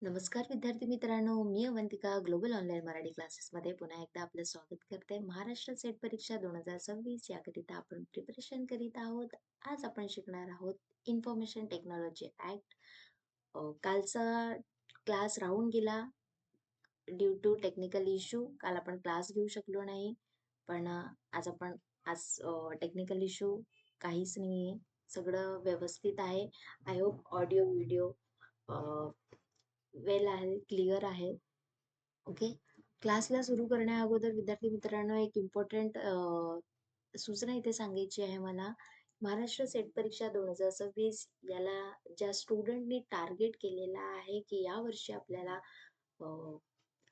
नमस्कार विद्यार्थी मित्रांनो, मी अवंतिका ग्लोबल ऑनलाईन मराठी क्लासेसमध्ये पुन्हा एकदा आपलं स्वागत करते. महाराष्ट्र सेट परीक्षा 2026 याकरिता आपण प्रिपरेशन करीत आहोत. आज आपण शिकणार आहोत इन्फॉर्मेशन टेक्नॉलॉजी ऍक्ट. कालचा क्लास राहून गेला ड्यू टू टेक्निकल इश्यू. काल आपण क्लास घेऊ शकलो नाही, पण आज टेक्निकल इश्यू काहीच नाहीये, सगळं व्यवस्थित आहे. आय होप ऑडिओ व्हिडिओ वेल आहे, क्लिअर आहे. ओके. क्लासला सुरू करण्या अगोदर विद्यार्थी मित्रांनो एक इम्पॉर्टंट सूचना इथे सांगायची आहे मला. महाराष्ट्र सेट परीक्षा 2026 याला ज्या स्टुडंटनी टार्गेट केलेला आहे की या वर्षी आपल्याला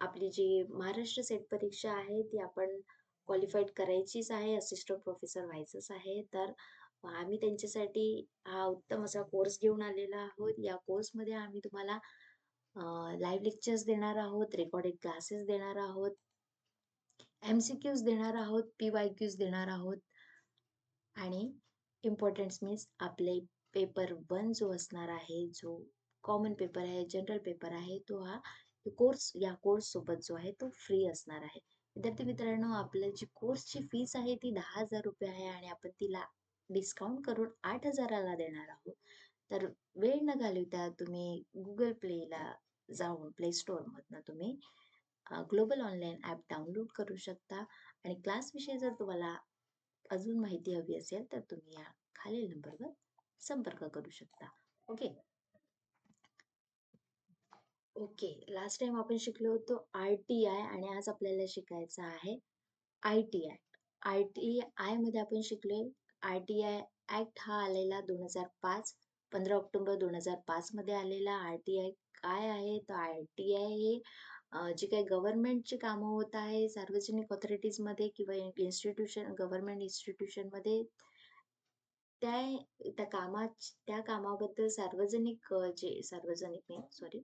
आपली जी महाराष्ट्र सेट परीक्षा आहे ती आपण क्वालिफाईड करायचीच आहे, असिस्टंट प्रोफेसर व्हायचंच आहे. तर आम्ही त्यांच्यासाठी हा उत्तम असा कोर्स घेऊन आलेला आहोत. या कोर्समध्ये आम्ही तुम्हाला लाईव्ह लेक्चर्स देणार आहोत, रेकॉर्डेड क्लासेस देणार आहोत, MCQs देणार आहोत, PYQs देणार आहोत आणि इम्पॉर्टन्स मीन्स आपले पेपर 1 जो असणार आहे, जो कॉमन पेपर आहे, जनरल पेपर आहे, तो हा कोर्स या कोर्स सोबत जो आहे तो फ्री असणार आहे. विद्यार्थी मित्रांनो, आपल्या जी कोर्सची फीस आहे ती 10,000 रुपये आहे आणि आपण तिला डिस्काउंट करून 8,000ला देणार आहोत. तर वेळ न घालवता तुम्ही गुगल प्लेला जाऊन प्ले स्टोअर मधनं तुम्ही ग्लोबल ऑनलाईन ॲप डाउनलोड करू शकता आणि क्लास विषयी जर तुम्हाला अजून माहिती हवी असेल तर तुम्ही या खालील नंबरवर संपर्क करू शकता. ओके. ओके, लास्ट टाइम आपण शिकलो होतो RTI आणि आज आपल्याला शिकायचं आहे ITI. RTI मध्ये आपण शिकलोय RTI ऍक्ट हा आलेला 2005, 15 ऑक्टोबर 2005 मध्ये आलेला. RTI काय आहे तर RTI हे जी काही गव्हर्नमेंटची कामं होत आहे सार्वजनिक ऑथॉरिटीज मध्ये किंवा इन्स्टिट्यूशन गव्हर्नमेंट इन्स्टिट्यूशन मध्ये त्या कामाबद्दल सार्वजनिक नाही सॉरी,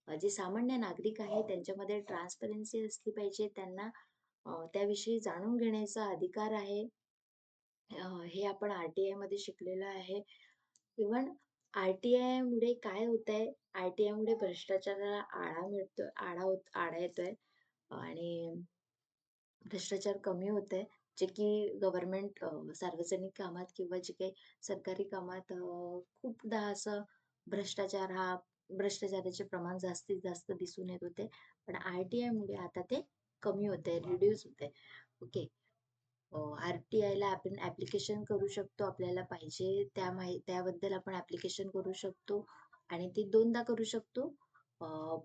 जे सामान्य नागरिक आहे त्यांच्यामध्ये ट्रान्सपरन्सी असली पाहिजे. त्यांना त्याविषयी जाणून घेण्याचा अधिकार आहे. हे आपण RTI मध्ये शिकलेलं आहे. इव्हन RTI मुळे काय होत आहे, RTI मुळे भ्रष्टाचाराला आळा येतोय आणि भ्रष्टाचार कमी होत आहे. जे की गव्हर्नमेंट सार्वजनिक कामात किंवा जे काही सरकारी कामात खूपदा असं भ्रष्टाचाराचे प्रमाण जास्तीत जास्त दिसून येत होते, पण RTI मुळे आता ते कमी होते, रिड्यूस होते. ओके. RTI ला आपण ऍप्लिकेशन करू शकतो, आपल्याला पाहिजे त्याबद्दल आपण ऍप्लिकेशन करू शकतो आणि ते दोनदा करू शकतो.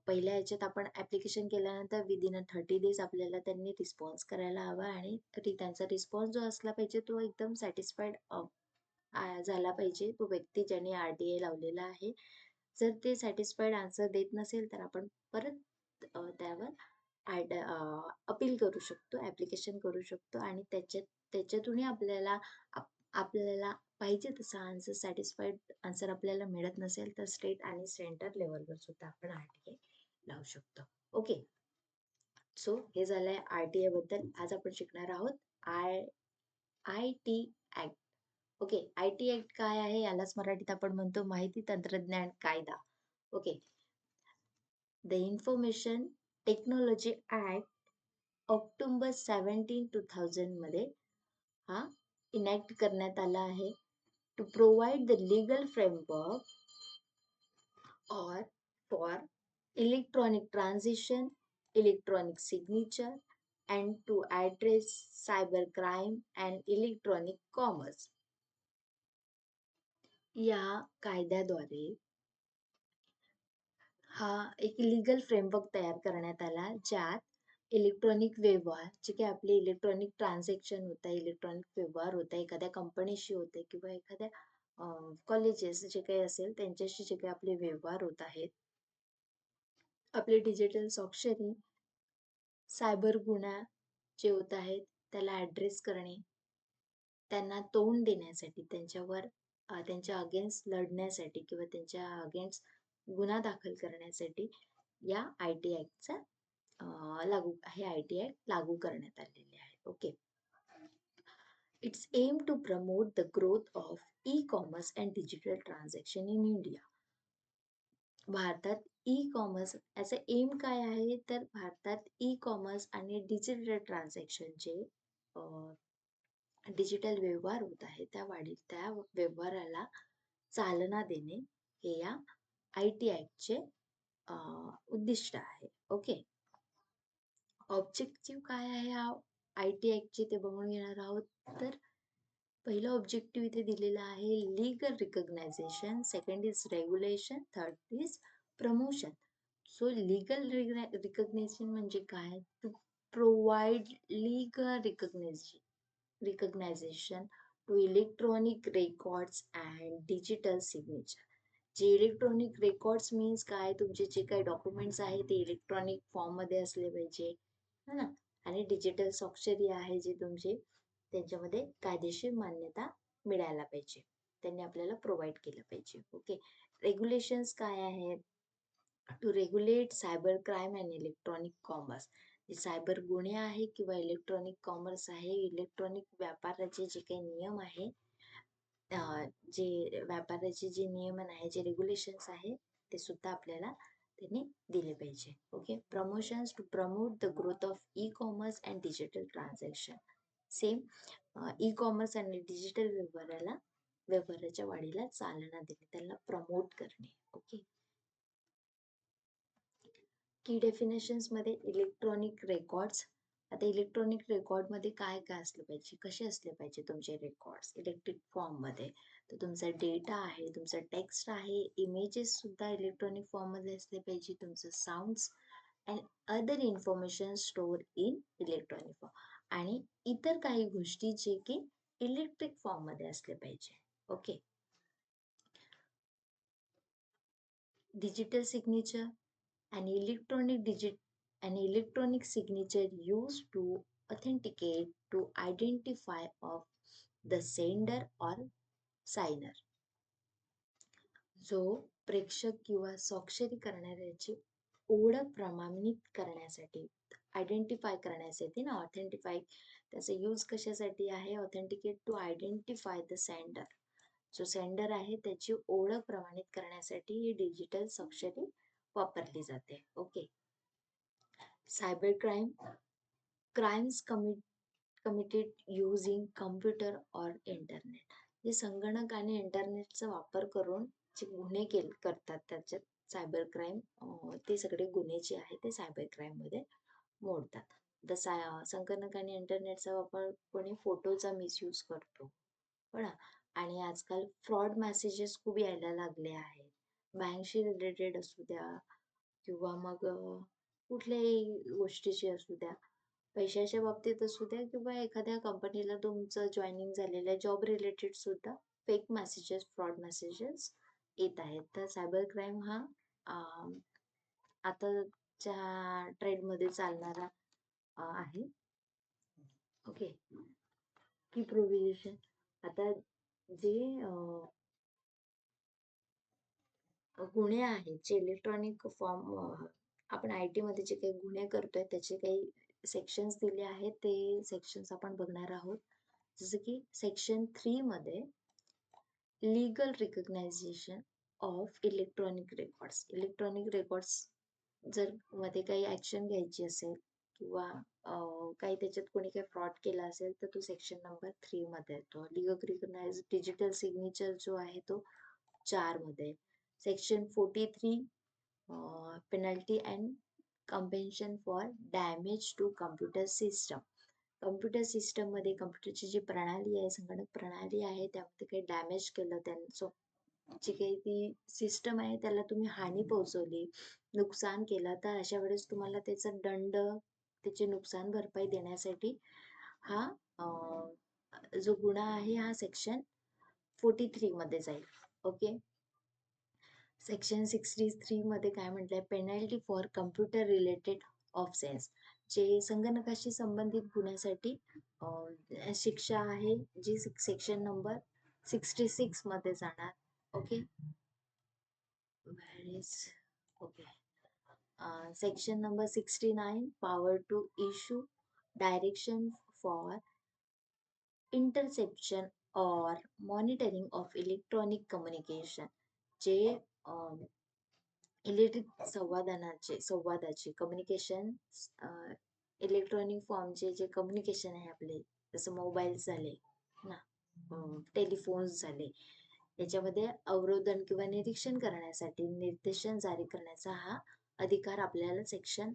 पहिल्या याच्यात आपण ऍप्लिकेशन केल्यानंतर विदिन 30 डेज आपल्याला त्यांनी रिस्पॉन्स करायला हवा आणि त्यांचा रिस्पॉन्स जो असला पाहिजे तो एकदम सॅटिस्फाईड झाला पाहिजे, तो व्यक्ती ज्याने RTI लावलेला आहे. जर ते सॅटिस्फाईड आन्सर देत नसेल तर आपण परत त्यावर अपील करू शकतो, ऍप्लिकेशन करू शकतो आणि त्याच्यातूनही आपल्याला पाहिजे तसा आन्सर, सॅटिस्फाईड आन्सर आपल्याला मिळत नसेल तर स्टेट आणि सेंटर लेवलवर सुद्धा आपण RTI लावू शकतो. ओके. सो हे झालंय RTI बद्दल. आज आपण शिकणार आहोत IT act. Okay. IT act काय आहे यालाच मराठीत आपण म्हणतो माहिती तंत्रज्ञान कायदा. Okay. The information technology act October 17, 2000 मध्ये हा इनॅक्ट करण्यात आला आहे to provide the legal framework or for electronic transition, electronic signature, and to address cybercrime and electronic commerce. या कायद्याद्वारे हा एक लीगल फ्रेमवर्क तयार करण्यात आला, ज्यात इलेक्ट्रॉनिक व्यवहार, जे काही आपले इलेक्ट्रॉनिक ट्रान्झॅक्शन होत आहे, इलेक्ट्रॉनिक व्यवहार होत आहे, एखाद्या कंपनीशी होते किंवा एखाद्या कॉलेजेस जे काही असेल त्यांच्याशी जे काही आपले व्यवहार होत आहेत, आपले डिजिटल स्वाक्षरी, सायबर गुन्हा जे होत आहेत त्याला ऍड्रेस करणे, त्यांना तोंड देण्यासाठी, त्यांच्या अगेन्स्ट लढण्यासाठी किंवा त्यांच्या अगेन्स्ट गुन्हा दाखल करण्यासाठी या IT ऍक्टचा IT ऍक्ट लागू करण्यात आलेले आहे. Okay. It's aim to promote the growth of e-commerce and digital transaction in India. भारतात ई कॉमर्स याचा एम काय आहे, तर भारतात ई कॉमर्स आणि डिजिटल ट्रान्झॅक्शनचे डिजिटल व्यवहार होत आहे, त्या व्यवहाराला चालना देणे हे या IT ॲक्टचे उद्दिष्ट आहे. ओके. ऑब्जेक्टिव्ह काय आहे हा IT ॲक्टचे ते बघून घेणार आहोत. तर पहिलं ऑब्जेक्टिव्ह इथे दिलेलं आहे legal recognization, second is regulation, third is promotion. So legal recognition म्हणजे काय, to provide legal recognization to electronic records and digital signature. जे इलेक्ट्रॉनिक रेकॉर्ड्स मीन्स काय, तुमचे जे काही डॉक्युमेंट्स आहे ते इलेक्ट्रॉनिक फॉर्म मध्ये असले पाहिजे, है ना. आणि डिजिटल स्वाक्षरी आहे जे तुमचे, त्यांच्यामध्ये कायदेशीर मान्यता मिळायला पाहिजे, त्यांनी आपल्याला प्रोव्हाइड केलं पाहिजे. ओके. रेग्युलेशन्स काय आहेत, to regulate cyber crime and electronic commerce. जे सायबर गुन्हे आहे किंवा इलेक्ट्रॉनिक कॉमर्स आहे, इलेक्ट्रॉनिक व्यापाराचे जे काही नियम आहे, जे व्यापाराचे जे नियमन आहे, जे रेग्युलेशन्स आहे, ते सुद्धा आपल्याला त्यांनी दिले पाहिजे. Okay. Promotions to promote the growth of e-commerce and digital transaction. Same e-commerce आणि डिजिटल व्यवहाराच्या वाढीला चालना देणे, त्यांना प्रमोट करणे. ओके. की डेफिनेशन्स मध्ये इलेक्ट्रॉनिक रेकॉर्ड्स. आता इलेक्ट्रॉनिक रेकॉर्ड मध्ये काय काय असलं पाहिजे, कसे असले पाहिजे तुमचे रेकॉर्ड्स इलेक्ट्रिक फॉर्म मध्ये, तर तुमचा डेटा आहे, तुमचा टेक्स्ट आहे, इमेजेस सुद्धा इलेक्ट्रॉनिक फॉर्म मध्ये असले पाहिजे, तुमचं sounds and other information store in electronic form, आणि इतर काही गोष्टी जे की इलेक्ट्रिक फॉर्म मध्ये असले पाहिजे. Okay. Digital signature, an electronic signature used to authenticate to identify of the sender or signer. जो प्रेक्षक किंवा स्वाक्षरी करणाऱ्याची ओळख प्रमाणित करण्यासाठी, आयडेंटिफाय करण्यासाठी ना, ऑथेंटिफाय, त्याचा यूज कशासाठी आहे, authenticate to identify the sender. जो सेंडर आहे त्याची ओळख प्रमाणित करण्यासाठी ही डिजिटल स्वाक्षरी वापरली जाते. Okay. Cyber crimes committed using computer or internet. जे संगणक आणि इंटरनेटचा वापर करून जे गुन्हे करतात त्याच्यात सायबर क्राईम, ते सगळे गुन्हे जे आहेत ते सायबर क्राईम मध्ये मोडतात. संगणक आणि इंटरनेटचा वापर कोणी फोटोचा मिसयूज करतो, हो ना. आणि आजकाल फ्रॉड मेसेजेस खूप यायला लागले आहेत, बँकशी रिलेटेड असू द्या किंवा मग कुठल्याही गोष्टीची असू द्या, पैशाच्या बाबतीत असू द्या किंवा एखाद्या कंपनीला तुमचं जॉईनिंग झालेलं आहे, जॉब रिलेटेड सुद्धा फेक मेसेजेस, फ्रॉड मेसेजेस येत आहेत. तर सायबर क्राईम हा आताच्या ट्रेंडमध्ये चालणारा आहे. ओके. की प्रोव्हिजन. आता जे गुन्हे आहेत, जे इलेक्ट्रॉनिक फॉर्म, आपण IT मध्ये जे काही गुन्हे करतोय त्याचे काही सेक्शन्स दिले आहेत, ते सेक्शन्स आपण बघणार आहोत. जसं की सेक्शन 3 मध्ये legal recognisation of electronic records. Electronic records जर मध्ये काही ऍक्शन घ्यायची असेल किंवा काही त्याच्यात कोणी काही फ्रॉड केला असेल तर तो सेक्शन नंबर 3 मध्ये येतो. लीगल रिकग्नाइज डिजिटल सिग्नेचर जो आहे तो 4 मध्ये. Section 43 penalty and compensation for damage to computer system. Computer system मध्ये कम्प्युटरची जी प्रणाली आहे, संगणक प्रणाली आहे, त्यामध्ये काही डॅमेज केलं, त्यांचं जी काही ती सिस्टम आहे त्याला तुम्ही हानी पोहोचवली, नुकसान केलं, तर अशा वेळेस तुम्हाला त्याचा दंड, त्याची नुकसान भरपाई देण्यासाठी हा जो गुन्हा आहे हा सेक्शन 43 मध्ये जाईल. ओके. सेक्शन 63 मध्ये काय म्हटलंय, penalty for computer related offence. जे संगणकाशी संबंधित गुन्ह्यासाठी शिक्षा आहे, जी सेक्शन नंबर 66 मध्ये जाणार. Okay. Okay. Section number 69 power to issue direction for interception और मॉनिटरिंग ऑफ इलेक्ट्रॉनिक कम्युनिकेशन. जे संवादाचे कम्युनिकेशन, इलेक्ट्रॉनिक फॉर्मचे जे कम्युनिकेशन आहे आपले, जसं मोबाईल्स झाले ना, टेलिफोन्स झाले, याच्यामध्ये अवरोधन किंवा निरीक्षण करण्यासाठी निर्देशन जारी करण्याचा हा अधिकार आपल्याला सेक्शन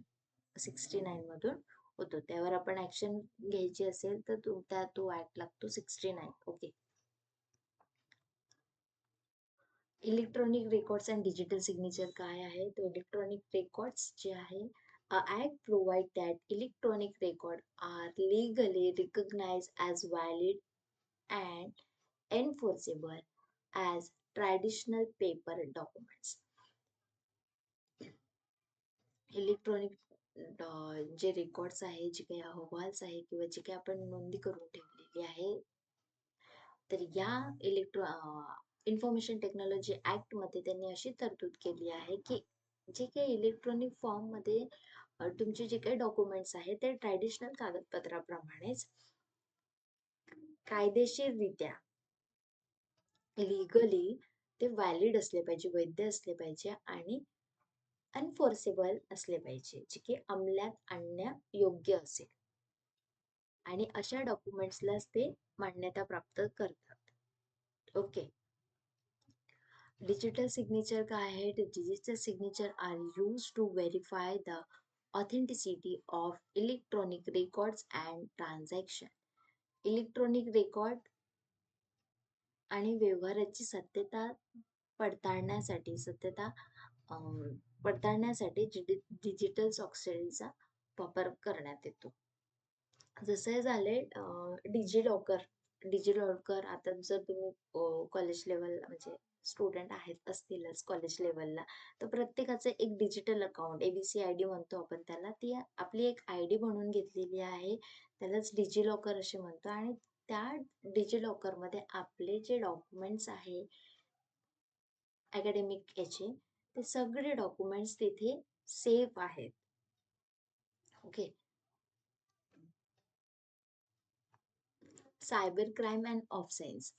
69 मधून होतो. त्यावर आपण ऍक्शन घ्यायची असेल तर तो ऍक्ट लागतो 69. Okay. Electronic records and digital signature काय आहे? तो इलेक्ट्रॉनिक रेकॉर्ड्स जे आहे, act provide that electronic record are legally recognized as valid and enforceable as traditional paper documents. Electronic जे रेकॉर्ड्स आहे, जे काही अहवाल्स आहे किंवा जे काही आपण नोंदी करून ठेवलेली आहे, तर या इन्फॉर्मेशन टेक्नॉलॉजी ऍक्ट मध्ये त्यांनी अशी तरतूद केली आहे की जे काही इलेक्ट्रॉनिक फॉर्म मध्ये तुमचे जे काही डॉक्युमेंट्स आहेत ते ट्रॅडिशनल कागदपत्राप्रमाणेच कायदेशीररित्या, लिगली ते व्हॅलिड असले पाहिजे, वैध असले पाहिजे आणि अनफोर्सेबल असले पाहिजे, जे की अंमलात आणण्या योग्य असेल, आणि अशा डॉक्युमेंट्सलाच ते मान्यता प्राप्त करतात. ओके. डिजिटल सिग्नेचर काय आहे? Digital signature are use to verify the authenticity of electronic records and transaction. Electronic record आणि व्यवहाराची पडताळण्यासाठी सत्यता पडताळण्यासाठी डिजिटल सॉफ्टवेअरचा वापर करण्यात येतो. जसे झाले डिजिलॉकर आता जर तुम्ही कॉलेज लेवल म्हणजे स्टुडंट आहेत असतीलच कॉलेज लेवलला, तर प्रत्येकाचं एक digital account, ABC I D म्हणतो आपण त्याला, ती आपली एक आय डी बनवून घेतलेली आहे, त्यालाच डिजिलॉकर असे म्हणतो. आणि त्या डिजिलॉकरमध्ये आपले जे डॉक्युमेंट्स आहे अकॅडमिक याचे, ते सगळे डॉक्युमेंट्स तिथे सेफ आहेत. Okay. Cyber crime and offence.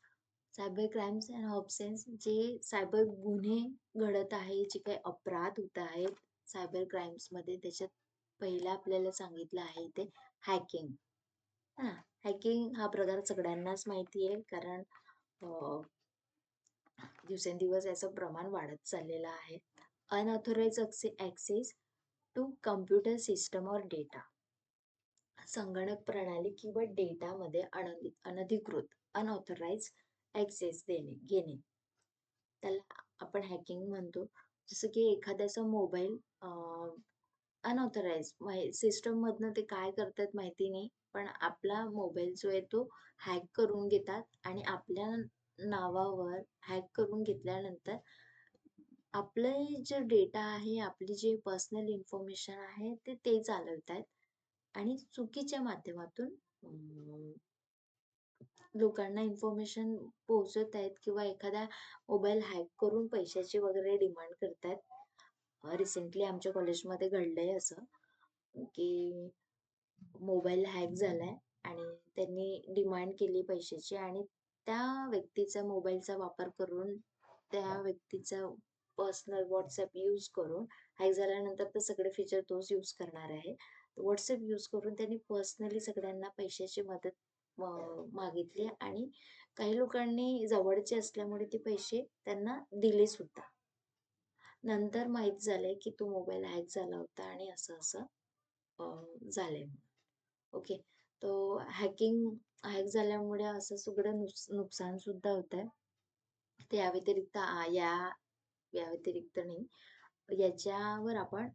Cyber crimes and offence, जे सायबर गुन्हे घडत आहे, जे काही अपराध होत आहेत सायबर क्राईम्स मध्ये, त्याच्यात पहिला आपल्याला सांगितलं आहे ते हॅकिंग. हा, हॅकिंग हा प्रकार सगळ्यांनाच माहिती आहे, कारण दिवसेंदिवस याचं प्रमाण वाढत चाललेलं आहे. Unauthorize access to computer system और डेटा. संगणक प्रणाली किंवा डेटामध्ये अनधिकृत अनऑथराइज ऍक्सेस घेणे, त्याला आपण हॅकिंग म्हणतो. जसं की एखाद्याचा मोबाईल अनऑथराइज सिस्टम मधनं ते काय करतात माहिती नाही, पण आपला मोबाईल जो आहे तो हॅक करून घेतात आणि आपल्या नावावर हॅक करून घेतल्यानंतर आपलं जे डेटा आहे, आपली जे पर्सनल इन्फॉर्मेशन आहे ते चालवतात आणि चुकीच्या माध्यमातून लोकांना इन्फॉर्मेशन पोहोचत आहेत किंवा एखादा मोबाईल हॅक करून पैशाची वगैरे डिमांड करतात. रिसेंटली आमच्या कॉलेजमध्ये घडलंय असं की मोबाईल हॅक झालाय आणि त्यांनी डिमांड केली पैशाची, आणि त्या व्यक्तीचा मोबाईलचा वापर करून, त्या व्यक्तीचा पर्सनल व्हॉट्सअप यूज करून, हॅक झाल्यानंतर तर सगळे फीचर तोच यूज करणार आहे, व्हॉट्सअप यूज करून त्यांनी पर्सनली सगळ्यांना पैशाची मदत मागितली, आणि काही लोकांनी जवळचे असल्यामुळे ते पैसे त्यांना दिले सुद्धा. नंतर माहित झालंय की तो मोबाईल हॅक झाला होता आणि असं असं झालंय. ओके. तो हॅक झाल्यामुळे असं सगळं नुकसान सुद्धा होत आहे. या व्यतिरिक्त या व्यतिरिक्त नाही, याच्यावर आपण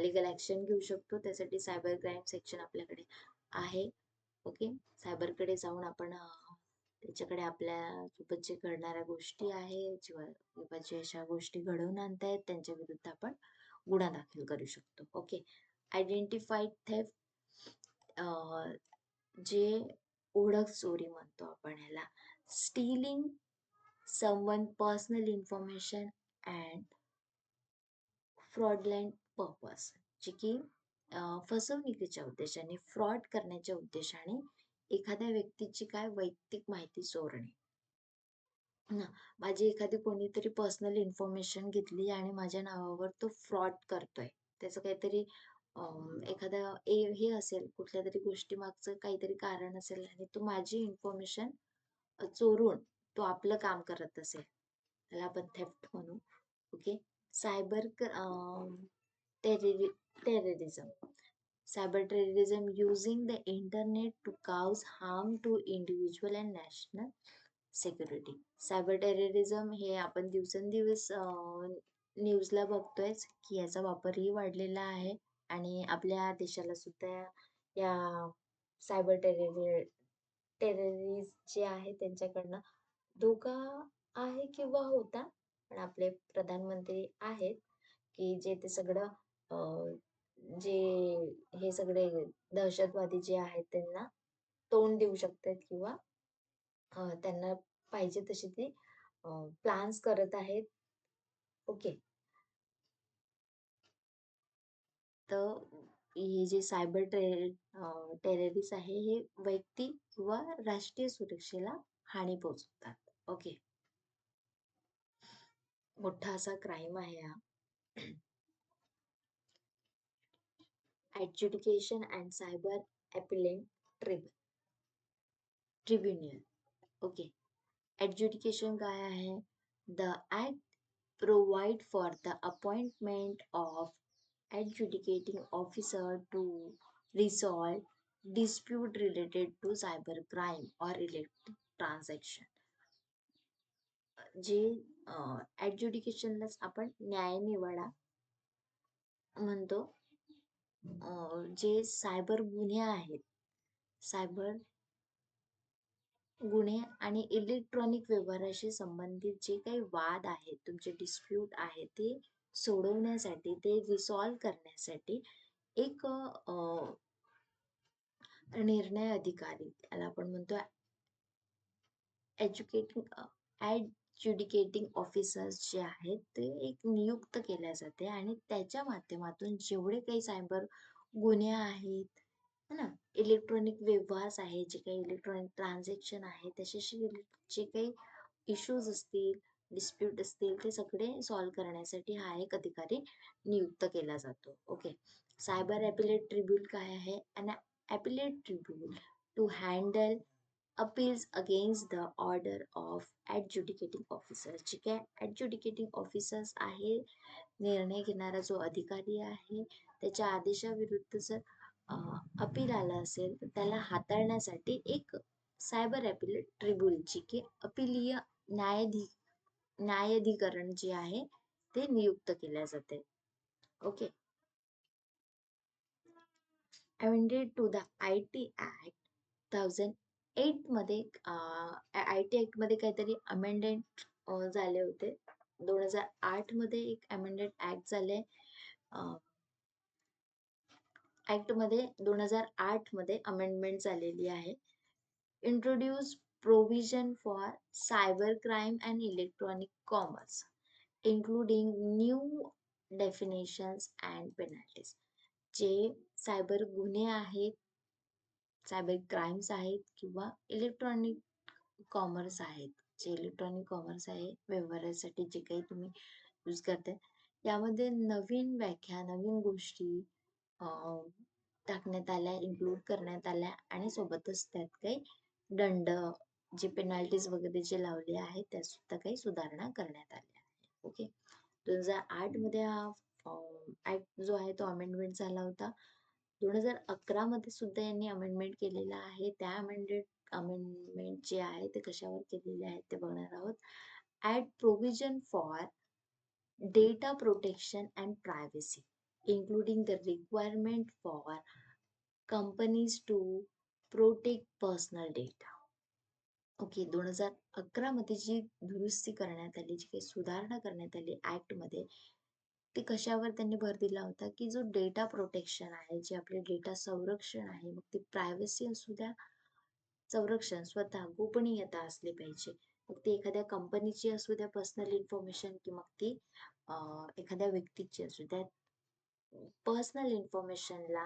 लिगल ऍक्शन घेऊ शकतो. त्यासाठी सायबर क्राईम सेक्शन आपल्याकडे आहे. ओके. सायबरकडे जाऊन आपण त्याच्याकडे आपल्या सोबत जे घडणाऱ्या गोष्टी आहे किंवा जे अशा गोष्टी घडवून आणतायत त्यांच्या विरुद्ध आपण गुन्हा दाखल करू शकतो. ओके. आयडेंटिफाईड थेफ्ट, जे ओळख चोरी म्हणतो आपण ह्याला, stealing someone personal information and fraudulent purpose, जे की फसवणुकीच्या उद्देशाने, फ्रॉड करण्याच्या उद्देशाने एखाद्या व्यक्तीची काय वैयक्तिक माहिती चोरणे. ना, माझी एखादी कोणीतरी पर्सनल इन्फॉर्मेशन घेतली आणि माझ्या नावावर तो फ्रॉड करतोय. त्याचं काहीतरी एखादा हे असेल, कुठल्या तरी गोष्टी मागचं काहीतरी कारण असेल आणि तो माझी इन्फॉर्मेशन चोरून तो आपलं काम करत असेल. त्याला आपण थेफ्ट म्हणू. Okay. Cyber terrorism. Cyber terrorism using the internet to cause harm to individual and national security. Cyber terrorism हे आपण दिवसेंदिवस न्यूजला बघतोयच की याचा वापरही वाढलेला आहे आणि आपल्या देशाला सुद्धा या सायबर टेररिस्ट जे आहे त्यांच्याकडनं धोका आहे किंवा होता. पण आपले प्रधानमंत्री आहेत की जे ते सगळं जे हे सगळे दहशतवादी जे आहेत त्यांना तोंड देऊ शकतात किंवा त्यांना पाहिजे तशी ती प्लान्स करत आहेत. ओके. तर हे जे टेररिस्ट आहे हे वैयक्तिक किंवा राष्ट्रीय सुरक्षेला हानी पोहोचवतात. ओके. मोठा असा क्राईम आहे हा. Education and cyber appellate tribunal. Okay. Education काय आहे? The act provide for the appointment of adjudicating officer to resolve dispute related to cyber crime or electronic transaction. जे adjudicationलाच आपण न्यायनिवाडा म्हणतो. जे सायबर गुन्हे आहेत, सायबर गुन्हे आणि इलेक्ट्रॉनिक व्यवहाराशी संबंधित जे काही वाद आहेत, तुमचे डिस्प्यूट आहेत, ते सोडवण्यासाठी, ते रिसॉल्व करण्यासाठी एक निर्णय अधिकारी, याला आपण म्हणतो एज्युडिकेटिंग ऑफिसर्स जे आहेत ते एक नियुक्त केल्या जाते आणि त्याच्या माध्यमातून जेवढे काही सायबर गुन्हे आहेत ना, इलेक्ट्रॉनिक व्यवहार आहे, जे काही इलेक्ट्रॉनिक ट्रान्झॅक्शन आहे, त्याच्याशी जे काही इश्यूज असतील, डिस्प्यूट असतील, ते सगळे सॉल्व्ह करण्यासाठी हा एक अधिकारी नियुक्त केला जातो. ओके. सायबर ॲपिलेट ट्रिब्युनल काय आहे? An appellate tribunal to handle appeals against the order of adjudicating officer. जे काय ॲडज्युडिकेटिंग ऑफिसर्स आहे, निर्णय घेणारा जो अधिकारी आहे, त्याच्या आदेशाविरुद्ध जर अपील आलं असेल तर त्याला हाताळण्यासाठी एक सायबर ॲपिलेट ट्रिब्युनल, जी की अपीलीय न्यायाधिकरण जे आहे ते नियुक्त केल्या जाते. Okay. Amended to the IT act 2008 मध्ये IT ऍक्ट मध्ये काहीतरी अमेंडमेंट झाले होते. 2008 मध्ये एक अमेंडेड ऍक्ट झाले. ऍक्ट मध्ये 2008 मध्ये अमेंडमेंट झालेली आहे. Introduce provision for cyber crime and electronic commerce including new definitions and penalties. जे सायबर गुन्हे आहेत, सायबर क्राईम्स आहेत किंवा इलेक्ट्रॉनिक कॉमर्स आहेत, जे इलेक्ट्रॉनिक कॉमर्स आहे व्यवहारासाठी जे काही तुम्ही यूज करताय, यामध्ये नवीन व्याख्या, नवीन गोष्टी टाकण्यात आल्या, इन्क्लूड करण्यात आल्या आणि सोबतच त्यात काही दंड, जे पेनाल्टीज वगैरे जे लावले आहेत, त्यात सुद्धा काही सुधारणा करण्यात आल्या आहे. ओके. 2008 मध्ये हा ऍक्ट जो आहे तो अमेंडमेंट झाला होता. 2011 मध्ये सुद्धा यांनी अमेंडमेंट केलेला आहे. त्या अमेंडमेंट जे आहे ते कशावर केलेले आहेत ते बघणार आहोत. Add provision for data protection and privacy including the requirement for companies to protect personal data. Okay. 2011 मध्ये जी दुरुस्ती करण्यात आली, जी काही सुधारणा करण्यात आली ऍक्ट मध्ये, ते कशावर त्यांनी भर दिला होता की जो डेटा प्रोटेक्शन आहे, जे आपले डेटा संरक्षण आहे, मग ते प्रायव्हसी असू द्या, संरक्षण स्वतः गोपनीयता असली पाहिजे. मग ती एखाद्या कंपनीची असू द्या पर्सनल इन्फॉर्मेशन, की मग ती एखाद्या व्यक्तीची असू द्या, पर्सनल इन्फॉर्मेशनला,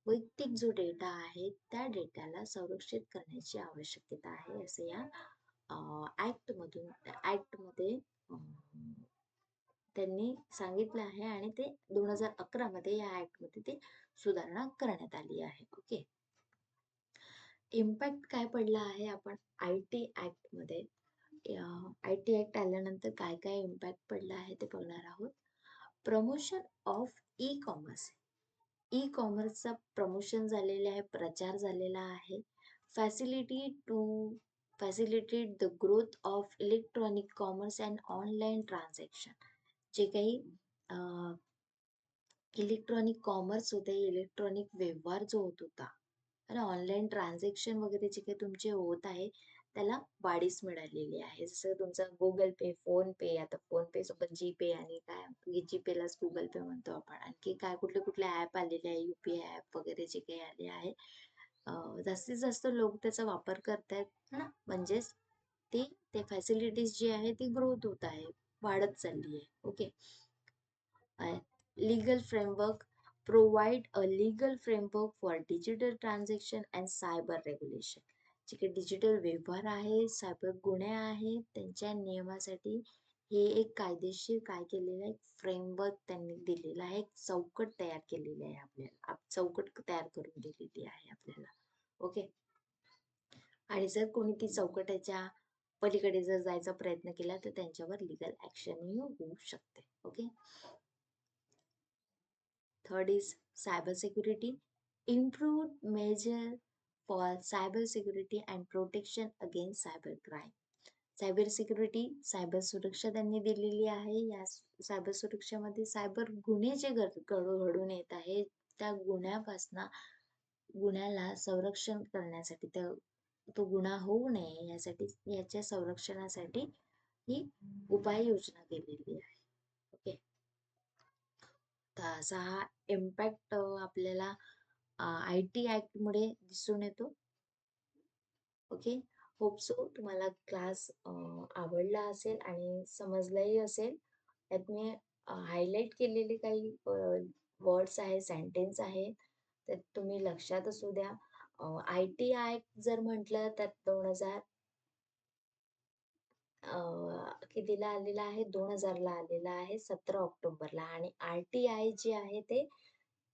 वैयक्तिक जो डेटा आहे त्या डेटाला संरक्षित करण्याची आवश्यकता आहे, असे या ऍक्टमध्ये त्यांनी सांगितलं आहे आणि ते 2011 मध्ये या ऍक्टमध्ये ते सुधारणा करण्यात आली आहे. ओके. इम्पॅक्ट काय पडला आहे, आपण IT ऍक्ट मध्ये IT ऍक्ट आल्यानंतर काय काय इम्पॅक्ट पडला आहे ते बघणार आहोत. Promotion of e-commerce. ई कॉमर्सचा प्रमोशन झालेला आहे, प्रचार झालेला आहे. Facility to facilitate the growth of electronic commerce and online transaction. जे काही इलेक्ट्रॉनिक कॉमर्स होते, इलेक्ट्रॉनिक व्यवहार जो होत होता आणि ऑनलाईन ट्रान्झॅक्शन वगैरे जे काही तुमचे होत आहे त्याला वाढीस मिळालेली आहे. जसं तुमचा गुगल पे, फोन पे, आता फोन पे सोबत जीपे आणि काय जीपेलाच गुगल पे म्हणतो आपण. आणखी काय कुठले कुठले ऍप आलेले आहे, UPI ऍप वगैरे जे काही आले आहे, जास्तीत जास्त लोक त्याचा वापर करतायत ना, म्हणजेच ते फॅसिलिटीज जी आहे ती ग्रोथ होत आहे, वाढत चालली आहे. Okay. Legal framework provide a legal framework for digital transaction and cyber regulation. जे काही डिजिटल व्यवहार आहे, सायबर गुन्हे आहेत, त्यांच्या नियमासाठी हे एक कायदेशीर काय केलेलं आहे, फ्रेमवर्क त्यांनी दिलेला आहे, एक चौकट तयार केलेली आहे आपल्याला, चौकट तयार करून दिलेली आहे आपल्याला. ओके. आणि जर कोणी ती चौकटाच्या पलीकडे जर जायचा प्रयत्न केला तर त्यांच्यावर लिगल ऍक्शनही होऊ शकते. Okay. Third is cyber security. Improved measure for cyber security and protection against cyber crime. Cyber security, cyber सुरक्षा त्यांनी दिलेली आहे. या सायबर सुरक्षेमध्ये सायबर गुन्हे जे घडून येत आहे त्या गुन्ह्याला संरक्षण करण्यासाठी, तो गुन्हा होऊ नये यासाठी, याच्या संरक्षणासाठी ही उपाययोजना केलेली आहे. ओके. तर असा हा इम्पॅक्ट आपल्याला IT ऍक्ट मुळे दिसून येतो. ओके. होप सो तुम्हाला क्लास आवडला असेल आणि समजलाही असेल. त्यात मी हायलाइट केलेले काही वर्ड्स आहे, सेंटेन्स आहे, त्यात तुम्ही लक्षात असू द्या. IT ऍक्ट जर म्हटलं तर 2000 कितीला आलेला आहे, 2000 ला आलेला आहे, 17 ऑक्टोबरला. आणि RTI जे आहे ते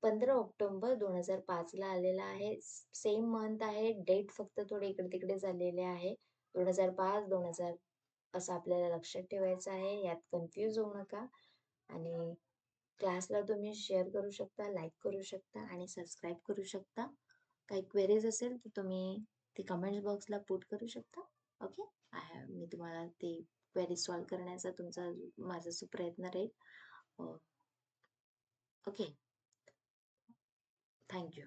15 ऑक्टोबर 2005 ला आलेला आहे. सेम मंथ आहे, डेट फक्त थोडे इकडे तिकडे झालेले आहे. 2005 2000 असं आपल्याला लक्षात ठेवायचं आहे, यात कन्फ्यूज होऊ नका. आणि क्लासला तुम्ही शेअर करू शकता, लाईक करू शकता आणि सबस्क्राईब करू शकता. काही क्वेरीज असेल तर तुम्ही ते कमेंट बॉक्सला पुट करू शकता. ओके. मी तुम्हाला ते क्वेरी सॉल्व करण्याचा माझा प्रयत्न राहील. ओके. थँक्यू.